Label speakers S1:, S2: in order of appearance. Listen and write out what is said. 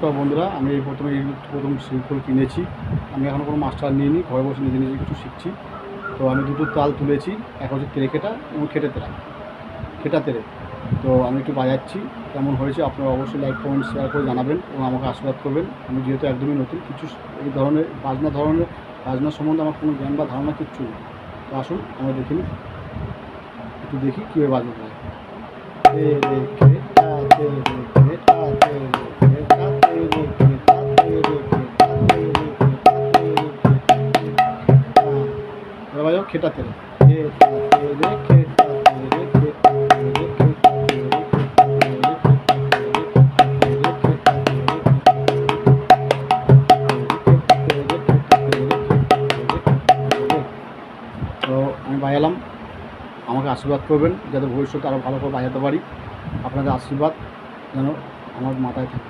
S1: তো বন্ধুরা, আমি এই প্রথম শিল্পল কিনেছি। আমি এখনও কোনো মাস্টার নিইনি, ঘরে বসে নিজে নিজে কিছু শিখছি। তো আমি দুটো তাল তুলেছি, এক হচ্ছে তেরেকেটা এবং খেটা তেরে। তো আমি একটু বাজাচ্ছি, কেমন হয়েছে আপনারা অবশ্যই লাইক কমেন্ট শেয়ার করে জানাবেন এবং আমাকে আশীর্বাদ করবেন। আমি যেহেতু একদমই নতুন, কিছু এই ধরনের বাজনা সম্বন্ধে আমার কোনো জ্ঞান বা ধারণা কিচ্ছু নেই। তো আসুন আমরা একটু দেখি কীভাবে বাজনা যায়। বাজাও খেটা তেরে তো আমি বাজালাম। আমাকে আশীর্বাদ করবেন যাতে ভবিষ্যতে আরও ভালো করে বাজাতে পারি। আপনাদের আশীর্বাদ যেন আমার মাথায় থাকে।